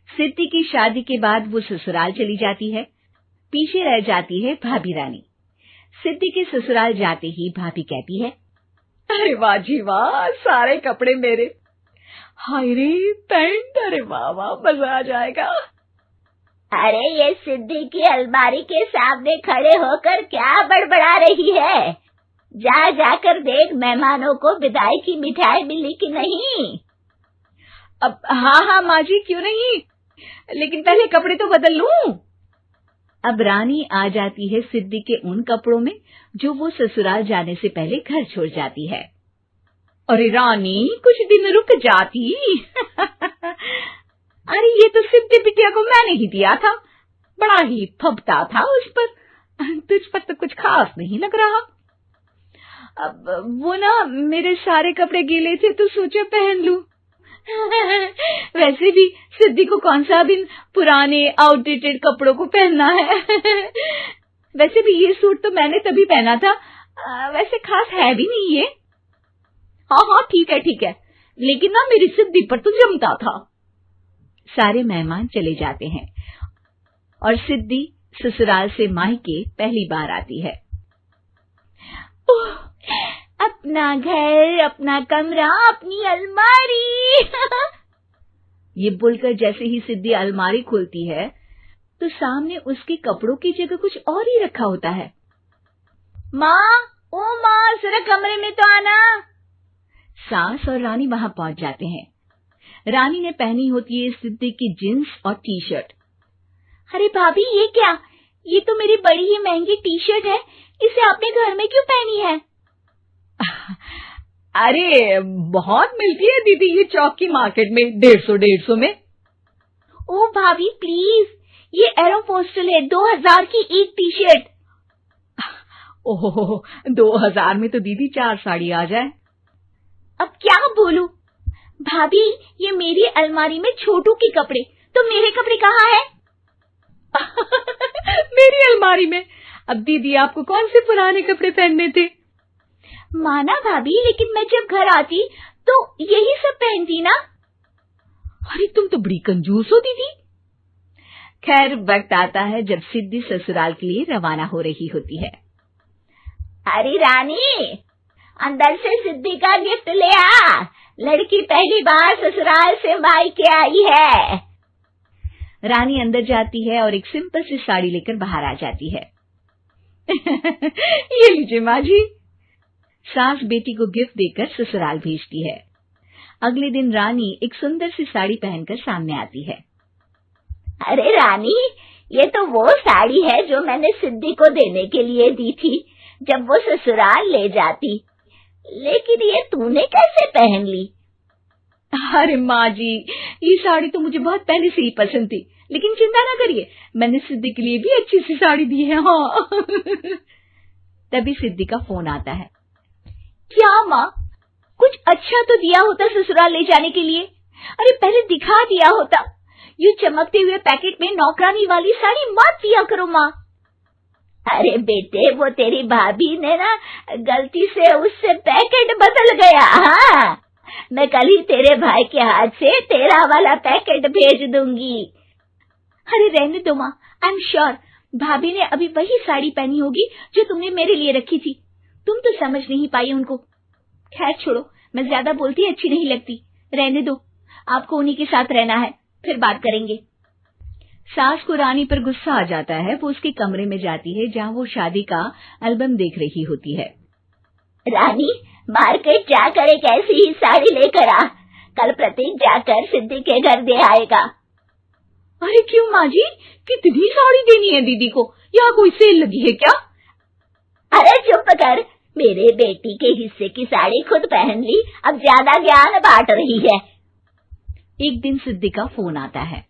सिद्धि की शादी के बाद वो ससुराल चली जाती है। पीछे रह जाती है भाभी रानी। सिद्धि के ससुराल जाते ही भाभी कहती है, अरे वाह जी वाह, सारे कपड़े मेरे। हाय रे पैंट, अरे वाह वाह, मजा आ जाएगा। अरे ये सिद्धि की अलमारी के सामने खड़े होकर क्या बड़बड़ा रही है? जा जाकर देख मेहमानों को विदाई की मिठाई मिली कि नहीं। अब हाँ माँ जी, क्यों नहीं, लेकिन पहले कपड़े तो बदल लूं। अब रानी आ जाती है सिद्धि के उन कपड़ों में जो वो ससुराल जाने से पहले घर छोड़ जाती है। अरे रानी, कुछ दिन रुक जाती। अरे ये तो सिद्धि बिटिया को मैंने ही दिया था, बड़ा ही फबता था उस पर, तुझ पर तो कुछ खास नहीं लग रहा। अब वो ना मेरे सारे कपड़े गीले थे तो सोचा पहन लूं। वैसे भी सिद्धि को कौन सा दिन पुराने आउटडेटेड कपड़ों को पहनना है। वैसे भी ये सूट तो मैंने तभी पहना था, वैसे खास है भी नहीं ये। हाँ ठीक है, लेकिन ना मेरी सिद्धि पर तो जमता था। सारे मेहमान चले जाते हैं और सिद्धि ससुराल से मायके पहली बार आती है। अपना घर, अपना कमरा, अपनी अलमारी। ये बोलकर जैसे ही सिद्धि अलमारी खोलती है तो सामने उसके कपड़ों की जगह कुछ और ही रखा होता है। माँ, ओ माँ, जरा कमरे में तो आना। सास और रानी वहां पहुंच जाते हैं। रानी ने पहनी होती है सिद्धि की जींस और टी शर्ट। अरे भाभी, ये क्या? ये तो मेरी बड़ी ही महंगी टी शर्ट है, इसे आपने घर में क्यों पहनी है? अरे बहुत मिलती है दीदी ये चौक की मार्केट में, 150 में। ओ भाभी प्लीज, ये एरोपोस्टल है, 2000 की एक टी शर्ट। ओहो, 2000 में तो दीदी 4 साड़ी आ जाए। अब क्या बोलूं? भाभी, ये मेरी अलमारी में छोटू के कपड़े, तो मेरे कपड़े कहाँ हैं? मेरी अलमारी में? अब दीदी आपको कौन से पुराने कपड़े पहनने थे? माना भाभी, लेकिन मैं जब घर आती तो यही सब पहनती ना। अरे तुम तो बड़ी कंजूस हो दीदी। खैर, वक्त आता है जब सिद्धि ससुराल के लिए रवाना हो रही होती है। अरे रानी, अंदर से सिद्धि का गिफ्ट ले आ, लड़की पहली बार ससुराल से मायके आई है। रानी अंदर जाती है और एक सिंपल सी साड़ी लेकर बाहर आ जाती है। ये लीजिए माँ जी। सास बेटी को गिफ्ट देकर ससुराल भेजती है। अगले दिन रानी एक सुंदर सी साड़ी पहनकर सामने आती है। अरे रानी, ये तो वो साड़ी है जो मैंने सिद्धि को देने के लिए दी थी जब वो ससुराल ले जाती, लेकिन ये तूने कैसे पहन ली? अरे माँ जी, ये साड़ी तो मुझे बहुत पहले से ही पसंद थी, लेकिन चिंता ना करिए, मैंने सिद्धि के लिए भी अच्छी सी साड़ी दी है। हाँ। तभी सिद्धि का फोन आता है। क्या माँ, कुछ अच्छा तो दिया होता ससुराल ले जाने के लिए। अरे पहले दिखा दिया होता। ये चमकते हुए पैकेट में नौकरानी वाली साड़ी मत दिया करो माँ। अरे बेटे, वो तेरी भाभी ने ना गलती से उससे पैकेट बदल गया। हाँ, मैं कल ही तेरे भाई के हाथ से तेरा वाला पैकेट भेज दूंगी। अरे रहने दो माँ, आई एम श्योर भाभी ने अभी वही साड़ी पहनी होगी जो तुमने मेरे लिए रखी थी। तुम तो समझ नहीं पाई उनको। खैर छोड़ो, मैं ज्यादा बोलती अच्छी नहीं लगती, रहने दो, आपको उन्हीं के साथ रहना है, फिर बात करेंगे। सास को रानी पर गुस्सा आ जाता है। वो उसके कमरे में जाती है जहाँ वो शादी का एल्बम देख रही होती है। रानी, मार्केट जाकर एक ऐसी ही साड़ी लेकर आ, कल प्रतीक जाकर सिद्धि के घर दे आएगा। अरे क्यों माँ जी, कितनी साड़ी देनी है दीदी को? यहाँ कोई सेल लगी है क्या? अरे चुप कर, मेरे बेटी के हिस्से की साड़ी खुद पहन ली, अब ज्यादा ज्ञान बांट रही है। एक दिन सिद्धि का फोन आता है।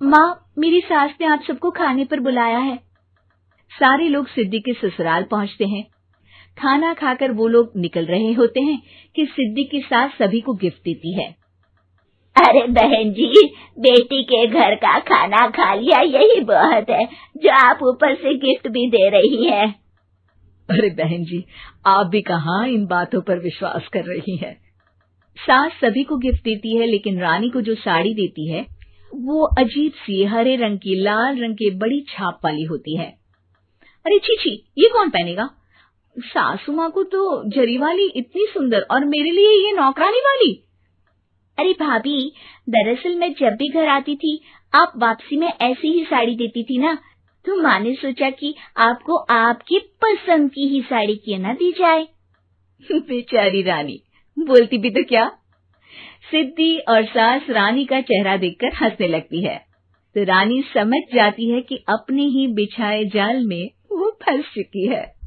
माँ, मेरी सास ने आप सबको खाने पर बुलाया है। सारे लोग सिद्धि के ससुराल पहुँचते हैं। खाना खाकर वो लोग निकल रहे होते हैं कि सिद्धि की सास सभी को गिफ्ट देती है। अरे बहन जी, बेटी के घर का खाना खा लिया, यही बहुत है जो आप ऊपर से गिफ्ट भी दे रही है। अरे बहन जी, आप भी कहाँ इन बातों पर विश्वास कर रही हैं। सास सभी को गिफ्ट देती है, लेकिन रानी को जो साड़ी देती है वो अजीब सी हरे रंग की लाल रंग के बड़ी छाप वाली होती है। अरे छी, ये कौन पहनेगा? सासू माँ को तो जरी वाली इतनी सुंदर, और मेरे लिए ये नौकरानी वाली। अरे भाभी, दरअसल मैं जब भी घर आती थी आप वापसी में ऐसी ही साड़ी देती थी ना, तो माँ ने सोचा कि आपको आपकी पसंद की ही साड़ी क्यों ना दी जाए। बेचारी रानी, बोलती भी तो क्या। सिद्धि और सास रानी का चेहरा देखकर हंसने लगती है, तो रानी समझ जाती है कि अपने ही बिछाए जाल में वो फंस चुकी है।